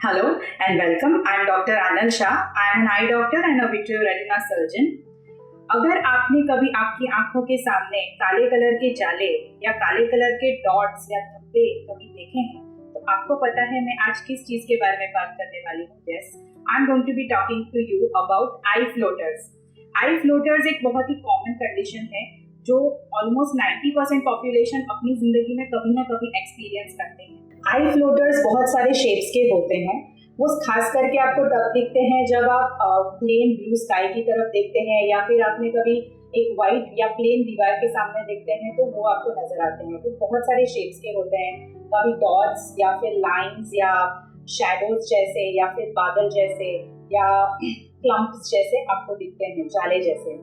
Hello and welcome. I am Dr. Anand Shah. I am an eye doctor and a vitreoretina surgeon. अगर आपने कभी आपकी आंखों के सामने काले कलर के जाले या काले कलर के डॉट्स या धब्बे कभी देखे हैं तो आपको पता है मैं आज किस चीज के बारे में बात करने वाली हूँ. Yes, I am going to be talking to you about eye floaters. Eye floaters एक बहुत ही कॉमन कंडीशन है जो ऑलमोस्ट 90% पॉपुलेशन अपनी जिंदगी में कभी ना कभी एक्सपीरियंस करते हैं. आई फ्लोटर्स बहुत सारे शेप्स के होते हैं. वो खास करके आपको तब दिखते हैं जब आप प्लेन ब्लू स्काई की तरफ देखते हैं या फिर आपने कभी एक वाइट या प्लेन दीवार के सामने देखते हैं तो वो आपको नजर आते हैं. तो बहुत सारे शेप्स के होते हैं, कभी डॉट्स या फिर लाइंस या शैडोज जैसे या फिर बादल जैसे या क्लम्प्स जैसे आपको दिखते हैं, जाले जैसे.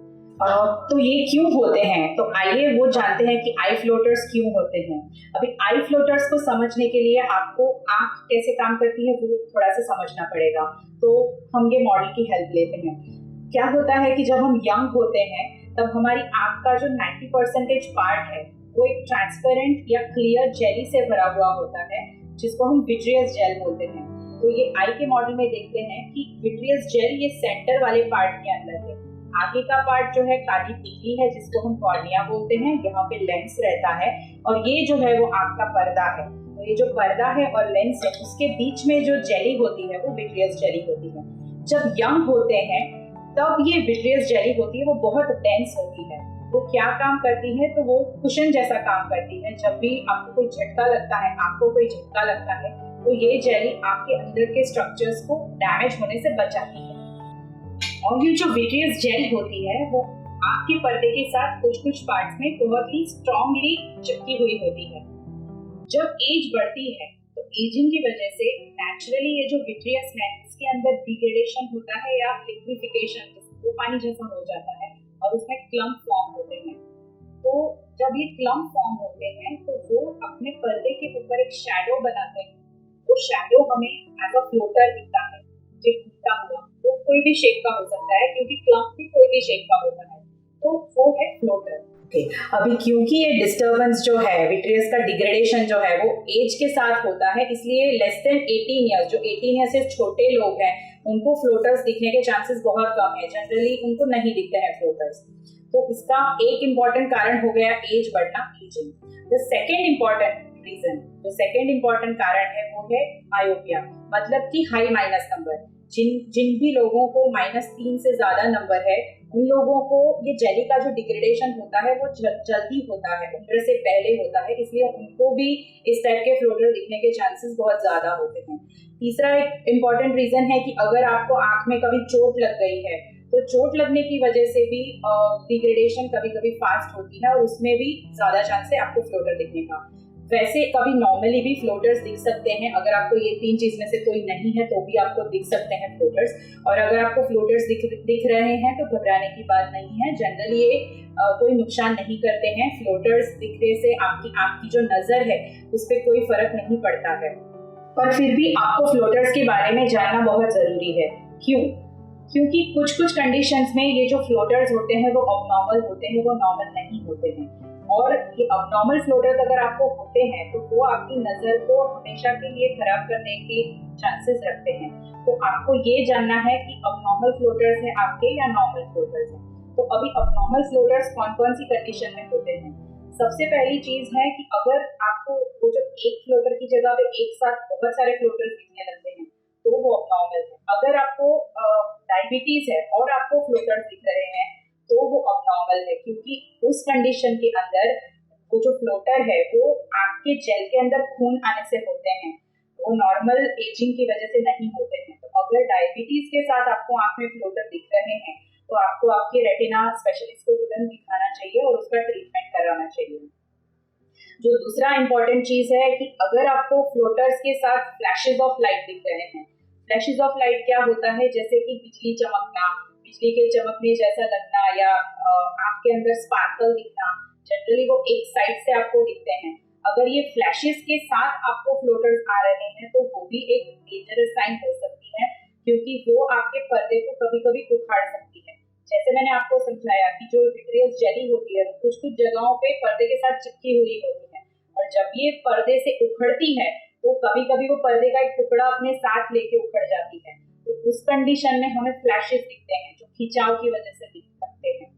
तो ये क्यों होते हैं? तो आइए वो जानते हैं कि आई फ्लोटर्स क्यों होते हैं. अभी आई फ्लोटर्स को समझने के लिए आपको आंख कैसे काम करती है वो थोड़ा सा समझना पड़ेगा. तो हम ये मॉडल की हेल्प लेते हैं. क्या होता है कि जब हम यंग होते हैं तब हमारी आंख का जो 90% पार्ट है वो एक ट्रांसपेरेंट या क्लियर जेली से भरा हुआ होता है जिसको हम विट्रियस जेल बोलते हैं. तो ये आई के मॉडल में देखते हैं कि विट्रियस जेल ये सेंटर वाले पार्ट के अंदर है. आगे का पार्ट जो है काली पीली है जिसको हम कॉर्निया बोलते हैं. यहाँ पे लेंस रहता है और ये जो है वो आंख का पर्दा है. तो ये जो पर्दा है और लेंस है उसके बीच में जो जेली होती है वो विट्रियस जेली होती है. जब यंग होते हैं तब ये विट्रियस जेली होती है वो बहुत डेंस होती है. वो क्या काम करती है? तो वो कुशन जैसा काम करती है. जब भी आपको कोई झटका लगता है, आपको कोई झटका लगता है तो ये जेली आपके अंदर के स्ट्रक्चर्स को डैमेज होने से बचाती है. और ये जो विट्रियस जेल होती है वो आंख के पर्दे के साथ कुछ कुछ पार्ट्स में बहुत ही स्ट्रांगली चिपकी हुई होती है. जब एज बढ़ती है तो एजिंग की वजह से नेचुरली ये जो विट्रियस है इसके अंदर डिग्रेडेशन होता है या लिक्विफिकेशन, वो पानी जैसा हो जाता है और उसमें क्लम्प फॉर्म होते हैं. तो जब ये क्लम्प फॉर्म होते हैं तो वो अपने पर्दे के ऊपर एक शैडो बनाते हैं. वो शैडो हमें एज अ फ्लोटर दिखता है. जो घूमता हुआ वो कोई भी शेप का हो सकता है क्योंकि क्लम्प भी कोई भी शेप का होता है. तो वो है फ्लोटर. अभी क्योंकि ये डिस्टर्बेंस जो है, विट्रियस का डिग्रेडेशन जो है वो एज के साथ होता है, इसलिए लेस देन 18 ईयर्स, जो 18 ईयर्स से छोटे लोग हैं उनको फ्लोटर्स दिखने के चांसेस बहुत कम है. जनरली उनको नहीं दिखते हैं फ्लोटर्स. तो इसका एक इम्पॉर्टेंट कारण हो गया एज बढ़ना, ageing. The second important reason, जो सेकेंड इम्पॉर्टेंट कारण है वो है आयोपिया, मतलब कि हाई माइनस नंबर. जिन भी लोगों को -3 से ज्यादा नंबर है उन लोगों को ये जेली का जो डिग्रेडेशन होता है वो जल्दी होता है, उम्र से पहले होता है, इसलिए उनको भी इस टाइप के फ्लोटर दिखने के चांसेस बहुत ज्यादा होते हैं. तीसरा एक इम्पॉर्टेंट रीजन है कि अगर आपको आंख में कभी चोट लग गई है तो चोट लगने की वजह से भी डिग्रेडेशन कभी कभी फास्ट होती है और उसमें भी ज्यादा चांस है आपको फ्लोटर दिखने का. वैसे कभी नॉर्मली भी फ्लोटर्स दिख सकते हैं. अगर आपको ये 3 चीज में से कोई नहीं है तो भी आपको दिख सकते हैं फ्लोटर्स. और अगर आपको फ्लोटर्स दिख रहे हैं तो घबराने की बात नहीं है. जनरली ये कोई नुकसान नहीं करते हैं. फ्लोटर्स दिखने से आपकी आंख की जो नजर है उस पर कोई फर्क नहीं पड़ता है. पर फिर भी आपको फ्लोटर्स के बारे में जानना बहुत जरूरी है. क्यों? क्योंकि कुछ कंडीशंस में ये जो फ्लोटर्स होते हैं वो अबनॉर्मल होते हैं, वो नॉर्मल नहीं होते हैं. और ये अबनॉर्मल फ्लोटर्स अगर आपको होते हैं तो वो आपकी नजर को हमेशा के लिए खराब करने के चांसेस रखते हैं. तो आपको ये जानना है कि अबनॉर्मल फ्लोटर्स है आपके या नॉर्मल फ्लोटर्स है. तो अभी अबनॉर्मल फ्लोटर्स कौन कौन सी कंडीशन में होते हैं? सबसे पहली चीज है कि अगर आपको वो जो एक फ्लोटर की जगह पे एक साथ बहुत सारे फ्लोटर्स दिखने लगते हैं तो वो अबनॉर्मल है. अगर आपको डायबिटीज है और आपको फ्लोटर्स दिख रहे हैं तो वो अबनॉर्मल है, क्योंकि उस कंडीशन के अंदर वो जो फ्लोटर है वो आपके जेल के अंदर खून आने से होते हैं, वो नॉर्मल एजिंग की वजह से नहीं होते हैं. तो अगर डायबिटीज के साथ आपको आंख में फ्लोटर दिख रहे हैं तो आपको आपके रेटिना स्पेशलिस्ट को तुरंत दिखाना चाहिए और उसका ट्रीटमेंट कराना चाहिए. जो दूसरा इम्पोर्टेंट चीज है कि अगर आपको फ्लोटर्स के साथ फ्लैशेस ऑफ लाइट दिख रहे हैं. फ्लैशेस ऑफ लाइट क्या होता है? जैसे कि बिजली चमकना, बिजली के चमकने जैसा लगना या आंख के अंदर स्पार्कल दिखना. जनरली वो एक साइड से आपको दिखते हैं. अगर ये फ्लैशेस के साथ आपको फ्लोटर्स आ रहे हैं तो वो भी एक डेंजरस साइन हो सकती है, क्योंकि वो आपके पर्दे को कभी कभी उखाड़ सकती है. जैसे मैंने आपको समझाया कि जो विट्रियस जेली होती है कुछ कुछ जगहों पे पर्दे के साथ चिपकी हुई होती है और जब ये पर्दे से उखड़ती है तो कभी कभी वो पर्दे का एक टुकड़ा अपने साथ लेके उखड़ जाती है, तो उस कंडीशन में हमें फ्लैशेस दिखते हैं जो खिंचाव की वजह से दिख सकते हैं।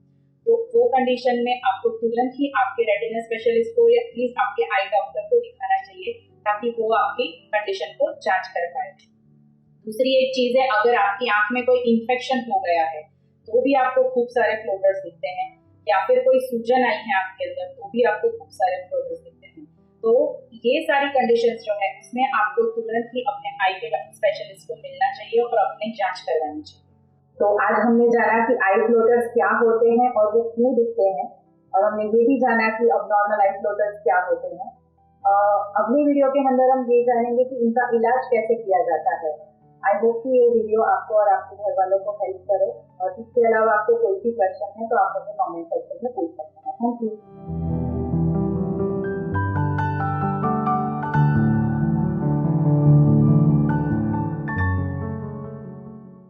तो वो कंडीशन में आपको तुरंत ही आपके रेटिना स्पेशलिस्ट को या एटलीस्ट आपके आई डॉक्टर को दिखाना चाहिए, ताकि वो आपकी कंडीशन को जांच कर पाए। दूसरी एक चीज है, अगर आपकी आंख में कोई इन्फेक्शन हो गया है तो भी आपको खूब सारे फ्लोटर्स दिखते हैं, या फिर कोई सूजन आई है आपके अंदर तो भी आपको खूब सारे फ्लोटर्स दिखते हैं। तो ये सारी कंडीशंस जो है उसमें आपको तुरंत ही अपने आई के स्पेशलिस्ट को मिलना चाहिए और अपनी जांच करवानी चाहिए। तो आज हमने जाना कि आई फ्लोटर्स क्या होते हैं और वो क्यों दिखते हैं, और हमने ये भी जाना कि अबनॉर्मल आई फ्लोटर्स क्या होते हैं। अगली वीडियो के अंदर हम ये जानेंगे कि इनका इलाज कैसे किया जाता है। आई होप कि ये वीडियो आपको और आपके घर वालों को हेल्प करे, और इसके अलावा आपको कोई भी क्वेश्चन है तो आप मुझे कमेंट सेक्शन में पूछ सकते हैं। Thank you.